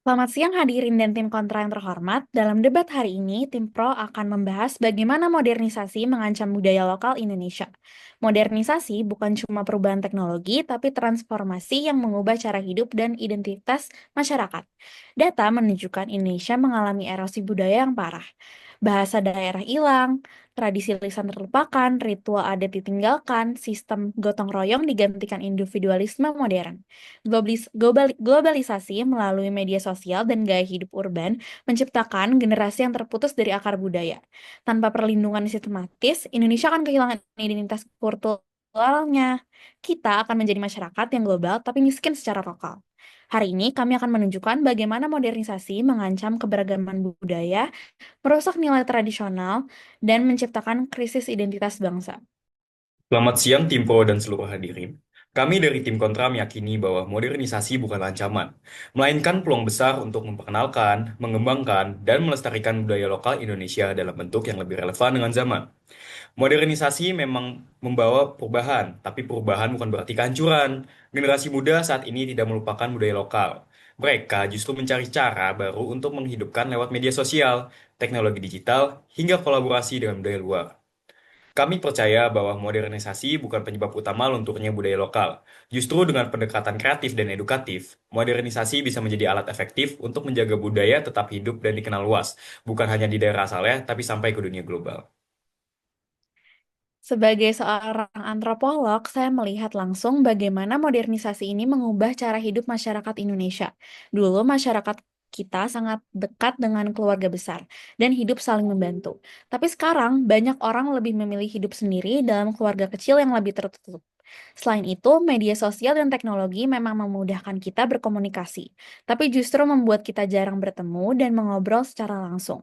Selamat siang hadirin dan tim kontra yang terhormat. Dalam debat hari ini, tim pro akan membahas bagaimana modernisasi mengancam budaya lokal Indonesia. Modernisasi bukan cuma perubahan teknologi, tapi transformasi yang mengubah cara hidup dan identitas masyarakat. Data menunjukkan Indonesia mengalami erosi budaya yang parah. Bahasa daerah hilang, tradisi lisan terlupakan, ritual adat ditinggalkan, sistem gotong royong digantikan individualisme modern. Globalisasi melalui media sosial dan gaya hidup urban menciptakan generasi yang terputus dari akar budaya. Tanpa perlindungan sistematis, Indonesia akan kehilangan identitas kulturalnya. Kita akan menjadi masyarakat yang global tapi miskin secara lokal. Hari ini kami akan menunjukkan bagaimana modernisasi mengancam keberagaman budaya, merusak nilai tradisional, dan menciptakan krisis identitas bangsa. Selamat siang tim Pro dan seluruh hadirin. Kami dari tim kontra meyakini bahwa modernisasi bukan ancaman, melainkan peluang besar untuk memperkenalkan, mengembangkan, dan melestarikan budaya lokal Indonesia dalam bentuk yang lebih relevan dengan zaman. Modernisasi memang membawa perubahan, tapi perubahan bukan berarti kehancuran. Generasi muda saat ini tidak melupakan budaya lokal. Mereka justru mencari cara baru untuk menghidupkan lewat media sosial, teknologi digital, hingga kolaborasi dengan budaya luar. Kami percaya bahwa modernisasi bukan penyebab utama lunturnya budaya lokal. Justru dengan pendekatan kreatif dan edukatif, modernisasi bisa menjadi alat efektif untuk menjaga budaya tetap hidup dan dikenal luas, bukan hanya di daerah asalnya, tapi sampai ke dunia global. Sebagai seorang antropolog, saya melihat langsung bagaimana modernisasi ini mengubah cara hidup masyarakat Indonesia. Dulu masyarakat kita sangat dekat dengan keluarga besar dan hidup saling membantu. Tapi sekarang banyak orang lebih memilih hidup sendiri dalam keluarga kecil yang lebih tertutup. Selain itu, media sosial dan teknologi memang memudahkan kita berkomunikasi, tapi justru membuat kita jarang bertemu dan mengobrol secara langsung.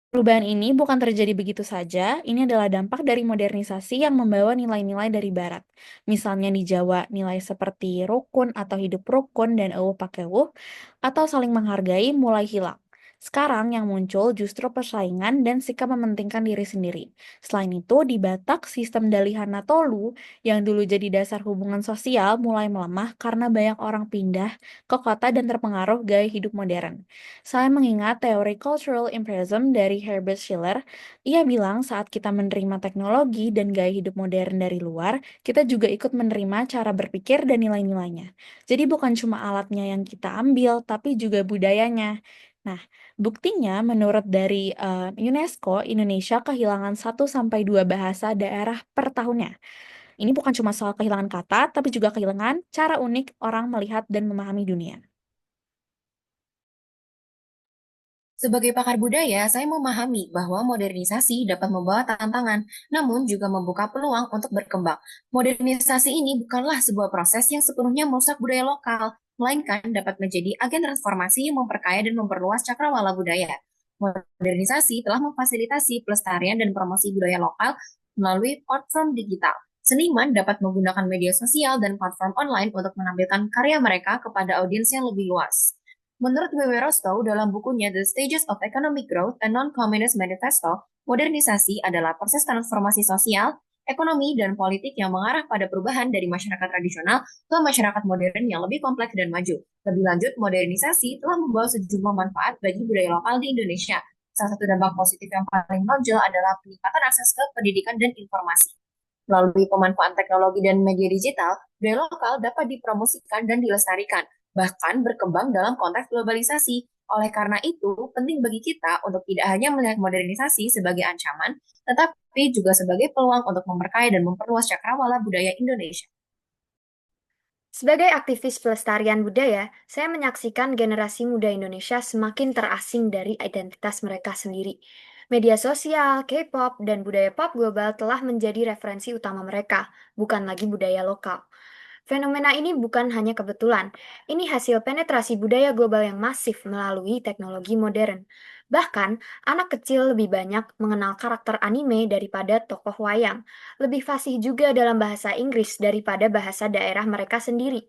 Perubahan ini bukan terjadi begitu saja, ini adalah dampak dari modernisasi yang membawa nilai-nilai dari Barat. Misalnya di Jawa, nilai seperti rukun atau hidup rukun dan eueuh pakai wuh, atau saling menghargai mulai hilang. Sekarang yang muncul justru persaingan dan sikap mementingkan diri sendiri. Selain itu, di Batak, sistem Dalihana Tolu yang dulu jadi dasar hubungan sosial mulai melemah karena banyak orang pindah ke kota dan terpengaruh gaya hidup modern. Saya mengingat teori cultural imperialism dari Herbert Schiller. Ia bilang saat kita menerima teknologi dan gaya hidup modern dari luar, kita juga ikut menerima cara berpikir dan nilai-nilainya. Jadi bukan cuma alatnya yang kita ambil, tapi juga budayanya. Nah, buktinya menurut dari UNESCO, Indonesia kehilangan 1 sampai 2 bahasa daerah per tahunnya. Ini bukan cuma soal kehilangan kata, tapi juga kehilangan cara unik orang melihat dan memahami dunia. Sebagai pakar budaya, saya memahami bahwa modernisasi dapat membawa tantangan, namun juga membuka peluang untuk berkembang. Modernisasi ini bukanlah sebuah proses yang sepenuhnya merusak budaya lokal, melainkan dapat menjadi agen transformasi yang memperkaya dan memperluas cakrawala budaya. Modernisasi telah memfasilitasi pelestarian dan promosi budaya lokal melalui platform digital. Seniman dapat menggunakan media sosial dan platform online untuk menampilkan karya mereka kepada audiens yang lebih luas. Menurut W.W. Rostow dalam bukunya The Stages of Economic Growth and Non-Communist Manifesto, modernisasi adalah proses transformasi sosial, ekonomi, dan politik yang mengarah pada perubahan dari masyarakat tradisional ke masyarakat modern yang lebih kompleks dan maju. Lebih lanjut, modernisasi telah membawa sejumlah manfaat bagi budaya lokal di Indonesia. Salah satu dampak positif yang paling menonjol adalah peningkatan akses ke pendidikan dan informasi. Melalui pemanfaatan teknologi dan media digital, budaya lokal dapat dipromosikan dan dilestarikan, bahkan berkembang dalam konteks globalisasi. Oleh karena itu, penting bagi kita untuk tidak hanya melihat modernisasi sebagai ancaman, tetapi juga sebagai peluang untuk memperkaya dan memperluas cakrawala budaya Indonesia. Sebagai aktivis pelestarian budaya, saya menyaksikan generasi muda Indonesia semakin terasing dari identitas mereka sendiri. Media sosial, K-pop, dan budaya pop global telah menjadi referensi utama mereka, bukan lagi budaya lokal. Fenomena ini bukan hanya kebetulan, ini hasil penetrasi budaya global yang masif melalui teknologi modern. Bahkan, anak kecil lebih banyak mengenal karakter anime daripada tokoh wayang, lebih fasih juga dalam bahasa Inggris daripada bahasa daerah mereka sendiri.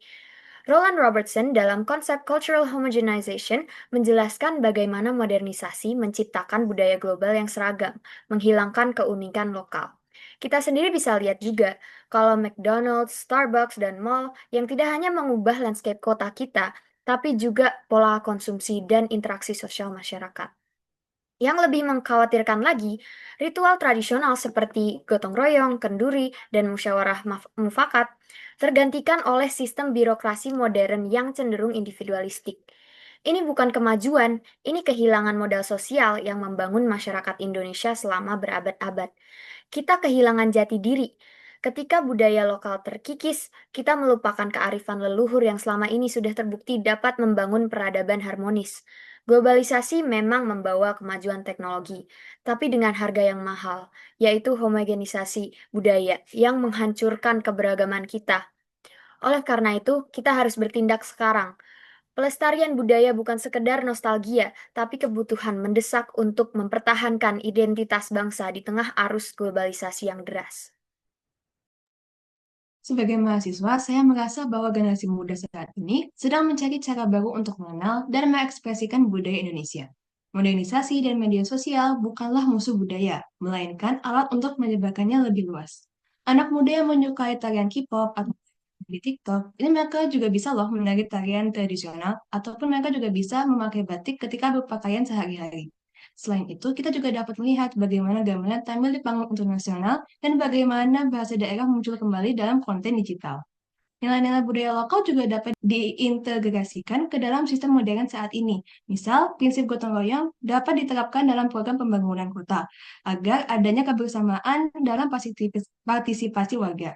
Roland Robertson dalam konsep cultural homogenization menjelaskan bagaimana modernisasi menciptakan budaya global yang seragam, menghilangkan keunikan lokal. Kita sendiri bisa lihat juga kalau McDonald's, Starbucks, dan mall yang tidak hanya mengubah landscape kota kita, tapi juga pola konsumsi dan interaksi sosial masyarakat. Yang lebih mengkhawatirkan lagi, ritual tradisional seperti gotong royong, kenduri, dan musyawarah mufakat tergantikan oleh sistem birokrasi modern yang cenderung individualistik. Ini bukan kemajuan, ini kehilangan modal sosial yang membangun masyarakat Indonesia selama berabad-abad. Kita kehilangan jati diri. Ketika budaya lokal terkikis, kita melupakan kearifan leluhur yang selama ini sudah terbukti dapat membangun peradaban harmonis. Globalisasi memang membawa kemajuan teknologi, tapi dengan harga yang mahal, yaitu homogenisasi budaya yang menghancurkan keberagaman kita. Oleh karena itu, kita harus bertindak sekarang. Pelestarian budaya bukan sekedar nostalgia, tapi kebutuhan mendesak untuk mempertahankan identitas bangsa di tengah arus globalisasi yang deras. Sebagai mahasiswa, saya merasa bahwa generasi muda saat ini sedang mencari cara baru untuk mengenal dan mengekspresikan budaya Indonesia. Modernisasi dan media sosial bukanlah musuh budaya, melainkan alat untuk menyebarkannya lebih luas. Anak muda yang menyukai tarian K-pop atau di TikTok, ini mereka juga bisa loh menari tarian tradisional, ataupun mereka juga bisa memakai batik ketika berpakaian sehari-hari. Selain itu, kita juga dapat melihat bagaimana gamelan tampil di panggung internasional dan bagaimana bahasa daerah muncul kembali dalam konten digital. Nilai-nilai budaya lokal juga dapat diintegrasikan ke dalam sistem modern saat ini. Misal, prinsip gotong royong dapat diterapkan dalam program pembangunan kota, agar adanya kebersamaan dalam partisipasi warga.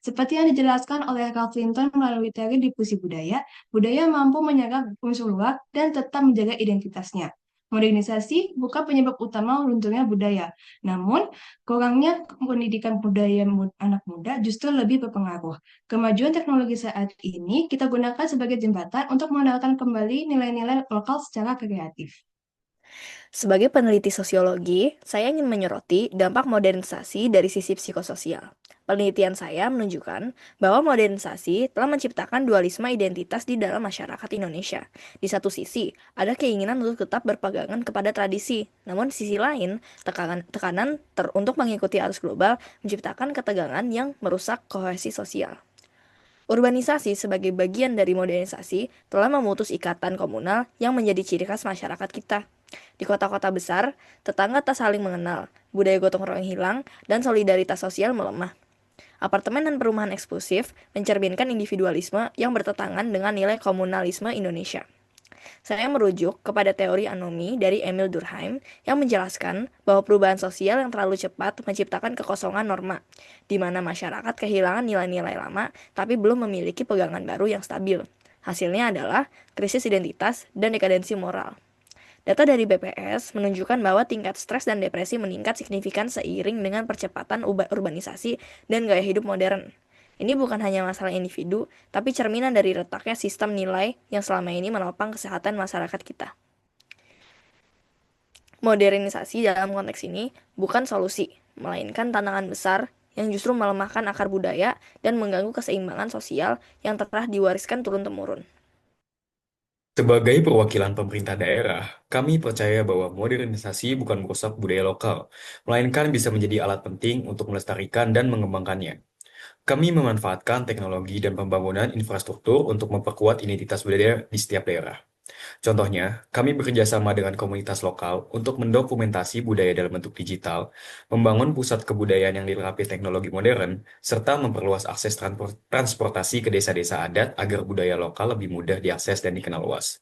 Seperti yang dijelaskan oleh Ralph Linton melalui teori difusi budaya, budaya mampu menyerap unsur luar dan tetap menjaga identitasnya. Modernisasi bukan penyebab utama runtuhnya budaya, namun kurangnya pendidikan budaya anak muda justru lebih berpengaruh. Kemajuan teknologi saat ini kita gunakan sebagai jembatan untuk mengenalkan kembali nilai-nilai lokal secara kreatif. Sebagai peneliti sosiologi, saya ingin menyoroti dampak modernisasi dari sisi psikososial. Penelitian saya menunjukkan bahwa modernisasi telah menciptakan dualisme identitas di dalam masyarakat Indonesia. Di satu sisi, ada keinginan untuk tetap berpegangan kepada tradisi, namun di sisi lain, tekanan untuk mengikuti arus global menciptakan ketegangan yang merusak kohesi sosial. Urbanisasi sebagai bagian dari modernisasi telah memutus ikatan komunal yang menjadi ciri khas masyarakat kita. Di kota-kota besar, tetangga tak saling mengenal, budaya gotong royong hilang, dan solidaritas sosial melemah. Apartemen dan perumahan eksklusif mencerminkan individualisme yang bertentangan dengan nilai komunalisme Indonesia. Saya merujuk kepada teori anomi dari Emil Durkheim yang menjelaskan bahwa perubahan sosial yang terlalu cepat menciptakan kekosongan norma, di mana masyarakat kehilangan nilai-nilai lama tapi belum memiliki pegangan baru yang stabil. Hasilnya adalah krisis identitas dan dekadensi moral. Data dari BPS menunjukkan bahwa tingkat stres dan depresi meningkat signifikan seiring dengan percepatan urbanisasi dan gaya hidup modern. Ini bukan hanya masalah individu, tapi cerminan dari retaknya sistem nilai yang selama ini menopang kesehatan masyarakat kita. Modernisasi dalam konteks ini bukan solusi, melainkan tantangan besar yang justru melemahkan akar budaya dan mengganggu keseimbangan sosial yang telah diwariskan turun-temurun. Sebagai perwakilan pemerintah daerah, kami percaya bahwa modernisasi bukan merusak budaya lokal, melainkan bisa menjadi alat penting untuk melestarikan dan mengembangkannya. Kami memanfaatkan teknologi dan pembangunan infrastruktur untuk memperkuat identitas budaya di setiap daerah. Contohnya, kami bekerja sama dengan komunitas lokal untuk mendokumentasi budaya dalam bentuk digital, membangun pusat kebudayaan yang dilengkapi teknologi modern, serta memperluas akses transportasi ke desa-desa adat agar budaya lokal lebih mudah diakses dan dikenal luas.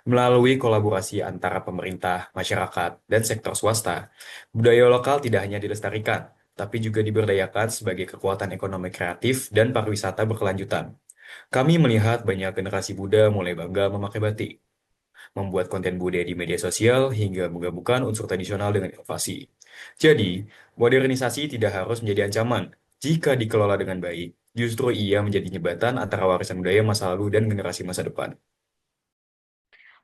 Melalui kolaborasi antara pemerintah, masyarakat, dan sektor swasta, budaya lokal tidak hanya dilestarikan, tapi juga diberdayakan sebagai kekuatan ekonomi kreatif dan pariwisata berkelanjutan. Kami melihat banyak generasi muda mulai bangga memakai batik, membuat konten budaya di media sosial, hingga menggabungkan unsur tradisional dengan inovasi. Jadi, modernisasi tidak harus menjadi ancaman. Jika dikelola dengan baik, justru ia menjadi jembatan antara warisan budaya masa lalu dan generasi masa depan.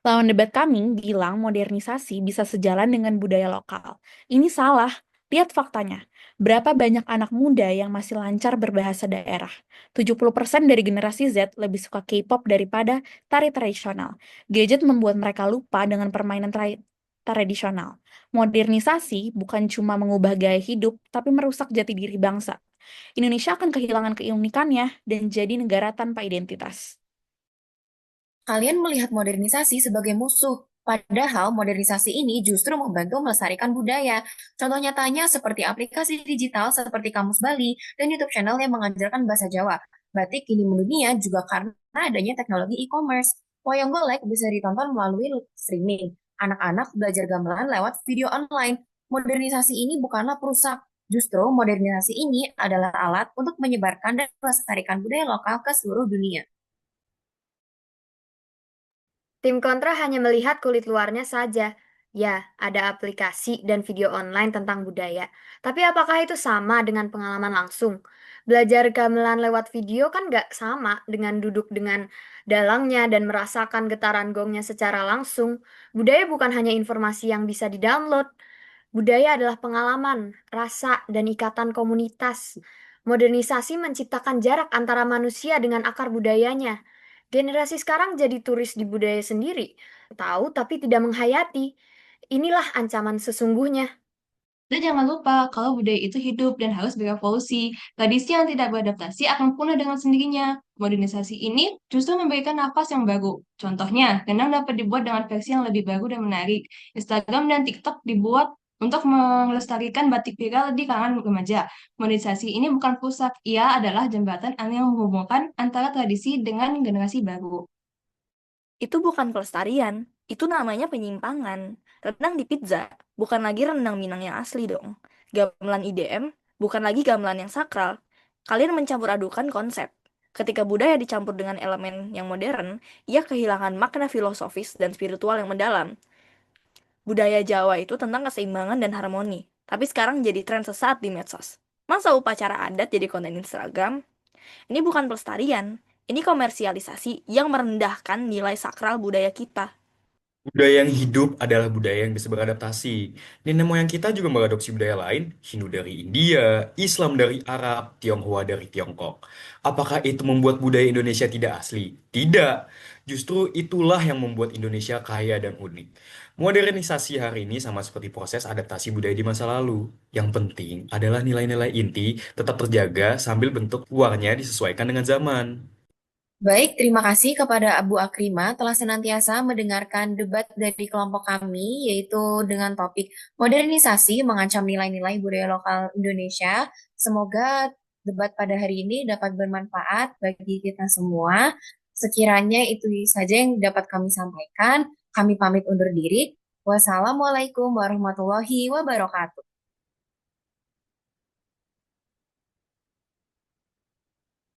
Lawan debat kami bilang modernisasi bisa sejalan dengan budaya lokal. Ini salah. Lihat faktanya. Berapa banyak anak muda yang masih lancar berbahasa daerah? 70% dari generasi Z lebih suka K-pop daripada tari tradisional. Gadget membuat mereka lupa dengan permainan tradisional. Modernisasi bukan cuma mengubah gaya hidup, tapi merusak jati diri bangsa. Indonesia akan kehilangan keunikannya dan jadi negara tanpa identitas. Kalian melihat modernisasi sebagai musuh, padahal modernisasi ini justru membantu melestarikan budaya. Contoh nyatanya seperti aplikasi digital seperti Kamus Bali dan YouTube channel yang mengajarkan bahasa Jawa. Batik kini mendunia juga karena adanya teknologi e-commerce. Wayang golek bisa ditonton melalui streaming. Anak-anak belajar gamelan lewat video online. Modernisasi ini bukanlah perusak, justru modernisasi ini adalah alat untuk menyebarkan dan melestarikan budaya lokal ke seluruh dunia. Tim kontra hanya melihat kulit luarnya saja. Ya, ada aplikasi dan video online tentang budaya. Tapi apakah itu sama dengan pengalaman langsung? Belajar gamelan lewat video kan nggak sama dengan duduk dengan dalangnya dan merasakan getaran gongnya secara langsung. Budaya bukan hanya informasi yang bisa didownload. Budaya adalah pengalaman, rasa, dan ikatan komunitas. Modernisasi menciptakan jarak antara manusia dengan akar budayanya. Generasi sekarang jadi turis di budaya sendiri, tahu tapi tidak menghayati. Inilah ancaman sesungguhnya. Dan jangan lupa kalau budaya itu hidup dan harus berevolusi. Tradisi yang tidak beradaptasi akan punah dengan sendirinya. Modernisasi ini justru memberikan nafas yang baru. Contohnya, kendang dapat dibuat dengan versi yang lebih baru dan menarik. Instagram dan TikTok dibuat untuk melestarikan batik viral di kalangan remaja. Modernisasi ini bukan perusak, ia adalah jembatan yang menghubungkan antara tradisi dengan generasi baru. Itu bukan pelestarian, itu namanya penyimpangan. Rendang di pizza, bukan lagi rendang Minang yang asli dong. Gamelan IDM, bukan lagi gamelan yang sakral. Kalian mencampur adukan konsep. Ketika budaya dicampur dengan elemen yang modern, ia kehilangan makna filosofis dan spiritual yang mendalam. Budaya Jawa itu tentang keseimbangan dan harmoni, tapi sekarang jadi tren sesaat di medsos. Masa upacara adat jadi konten Instagram? Ini bukan pelestarian, ini komersialisasi yang merendahkan nilai sakral budaya kita. Budaya yang hidup adalah budaya yang bisa beradaptasi. Nenek moyang kita juga mengadopsi budaya lain, Hindu dari India, Islam dari Arab, Tionghoa dari Tiongkok. Apakah itu membuat budaya Indonesia tidak asli? Tidak. Justru itulah yang membuat Indonesia kaya dan unik. Modernisasi hari ini sama seperti proses adaptasi budaya di masa lalu. Yang penting adalah nilai-nilai inti tetap terjaga sambil bentuk luarnya disesuaikan dengan zaman. Baik, terima kasih kepada Abu Akrima telah senantiasa mendengarkan debat dari kelompok kami, yaitu dengan topik modernisasi mengancam nilai-nilai budaya lokal Indonesia. Semoga debat pada hari ini dapat bermanfaat bagi kita semua. Sekiranya itu saja yang dapat kami sampaikan. Kami pamit undur diri. Wassalamualaikum warahmatullahi wabarakatuh.